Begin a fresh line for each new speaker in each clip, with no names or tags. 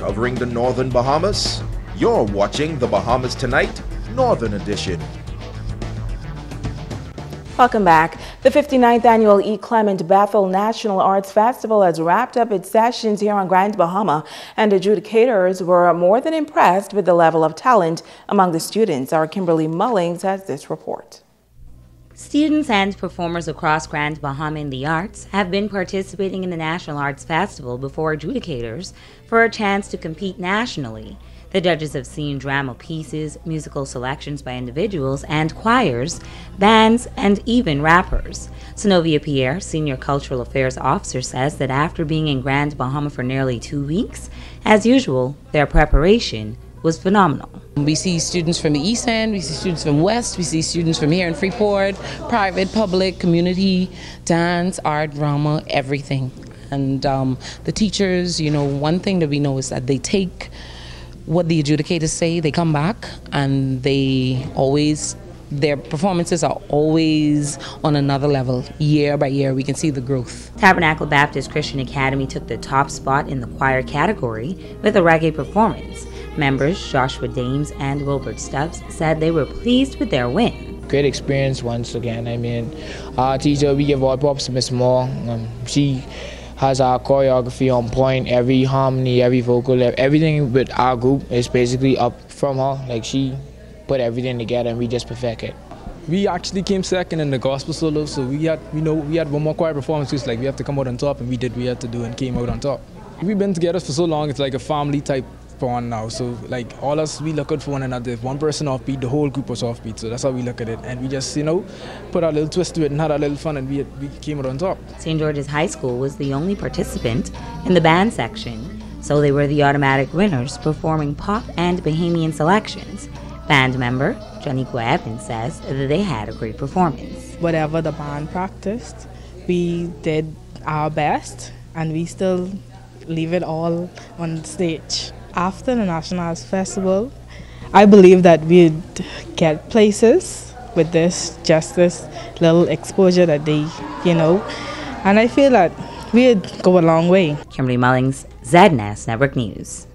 covering the northern Bahamas. You're watching the Bahamas Tonight, Northern Edition.
Welcome back. The 59th annual E. Clement Bethel National Arts Festival has wrapped up its sessions here on Grand Bahama, and adjudicators were more than impressed with the level of talent among the students. Our Kimberly Mullings has this report.
Students and performers across Grand Bahama in the arts have been participating in the National Arts Festival before adjudicators for a chance to compete nationally. The judges have seen drama pieces, musical selections by individuals and choirs, bands, and even rappers. Sonovia Pierre, Senior Cultural Affairs Officer, says that after being in Grand Bahama for nearly 2 weeks, as usual, their preparation was phenomenal.
We see students from the East End, we see students from West, we see students from here in Freeport, private, public, community, dance, art, drama, everything. And the teachers, one thing that we know is that they take what the adjudicators say, they come back, and their performances are always on another level. Year by year, we can see the growth.
Tabernacle Baptist Christian Academy took the top spot in the choir category with a reggae performance. Members Joshua Dames and Wilbert Stubbs said they were pleased with their win.
Great experience once again. Our teacher, we give all props to Miss Moore. She has our choreography on point, every harmony, every vocal, everything with our group is basically up from her. She put everything together and we just perfect it.
We actually came second in the gospel solo, so we had one more choir performance. It's like we have to come out on top, and we did what we had to do and came out on top. We've been together for so long, it's like a family type bond now. So all us, we look out for one another. If one person offbeat, the whole group was offbeat. So that's how we look at it. And we just, put our little twist to it and had a little fun, and we came out on top.
St. George's High School was the only participant in the band section, so they were the automatic winners, performing pop and Bahamian selections. Band member Janiqua Evans says that they had a great performance.
Whatever the band practiced, we did our best, and we still leave it all on stage. After the National Arts Festival, I believe that we'd get places with this little exposure that they, and I feel that we'd go a long way.
Kimberly Mullings, ZNS Network News.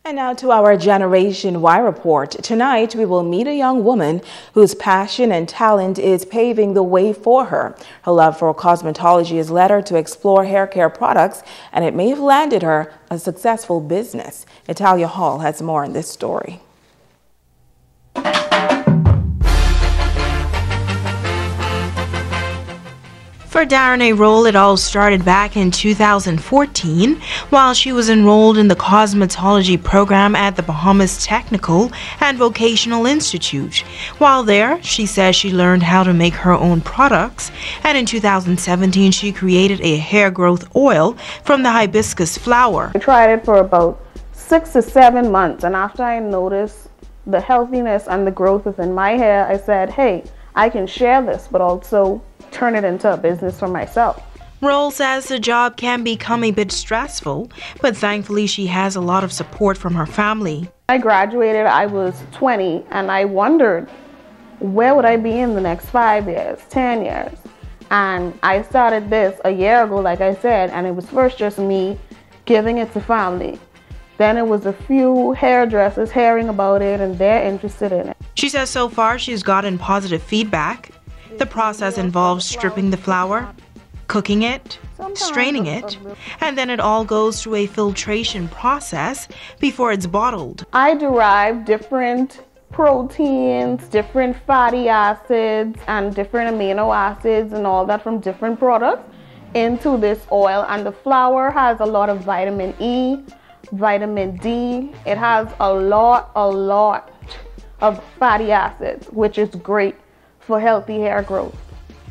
And now to our Generation Y report. Tonight, we will meet a young woman whose passion and talent is paving the way for her. Her love for cosmetology has led her to explore hair care products, and it may have landed her a successful business. Italia Hall has more on this story.
For Darren Roll, it all started back in 2014 while she was enrolled in the cosmetology program at the Bahamas Technical and Vocational Institute. While there, she says she learned how to make her own products, and in 2017 she created a hair growth oil from the hibiscus flower.
I tried it for about 6 to 7 months, and after I noticed the healthiness and the growth within my hair, I said, hey, I can share this, but also turn it into a business for myself.
Roll says the job can become a bit stressful, but thankfully she has a lot of support from her family.
I graduated, I was 20, and I wondered, where would I be in the next 5 years, 10 years? And I started this a year ago, like I said, and it was first just me giving it to family. Then it was a few hairdressers hearing about it, and they're interested in it.
She says so far she's gotten positive feedback. The process involves stripping the flour, cooking it, straining it, and then it all goes through a filtration process before it's bottled.
I derive different proteins, different fatty acids, and different amino acids and all that from different products into this oil, and the flour has a lot of vitamin E, vitamin D. It has a lot of fatty acids, which is great for healthy hair growth.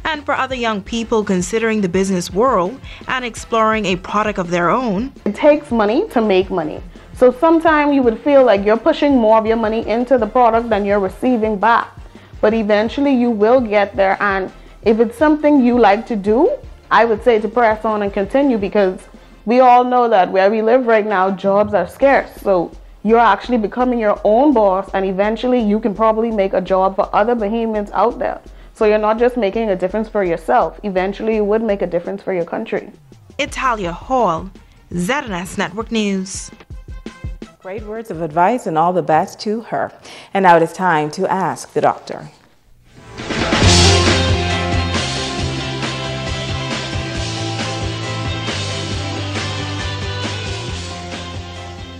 And for other young people considering the business world and exploring a product of their own,
it takes money to make money. So sometimes you would feel like you're pushing more of your money into the product than you're receiving back. But eventually you will get there, and if it's something you like to do, I would say to press on and continue, because we all know that where we live right now, jobs are scarce. So you're actually becoming your own boss, and eventually you can probably make a job for other Bahamians out there. So you're not just making a difference for yourself. Eventually you would make a difference for your country.
Italia Hall, ZNS Network News.
Great words of advice and all the best to her. And now it is time to ask the doctor.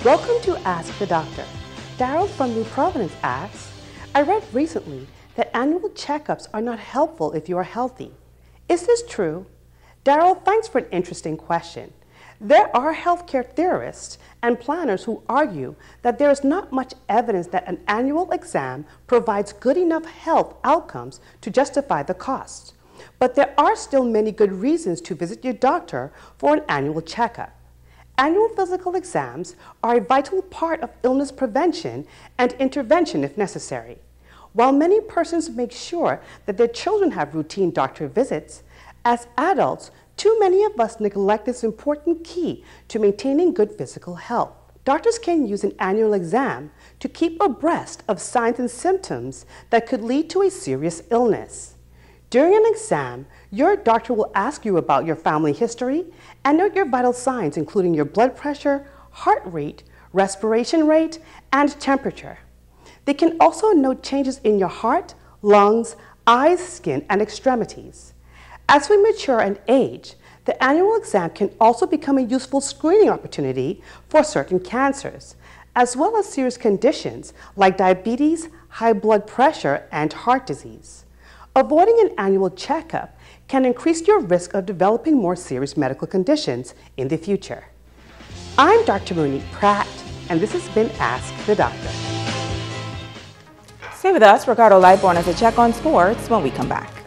Welcome to Ask the Doctor. Daryl from New Providence asks, I read recently that annual checkups are not helpful if you are healthy. Is this true? Daryl, thanks for an interesting question. There are healthcare theorists and planners who argue that there is not much evidence that an annual exam provides good enough health outcomes to justify the cost. But there are still many good reasons to visit your doctor for an annual checkup. Annual physical exams are a vital part of illness prevention and intervention if necessary. While many persons make sure that their children have routine doctor visits, as adults, too many of us neglect this important key to maintaining good physical health. Doctors can use an annual exam to keep abreast of signs and symptoms that could lead to a serious illness. During an exam, your doctor will ask you about your family history and note your vital signs, including your blood pressure, heart rate, respiration rate, and temperature. They can also note changes in your heart, lungs, eyes, skin, and extremities. As we mature and age, the annual exam can also become a useful screening opportunity for certain cancers, as well as serious conditions like diabetes, high blood pressure, and heart disease. Avoiding an annual checkup can increase your risk of developing more serious medical conditions in the future. I'm Dr. Monique Pratt, and this has been Ask the Doctor.
Stay with us. Ricardo Lightborn has a check on sports when we come back.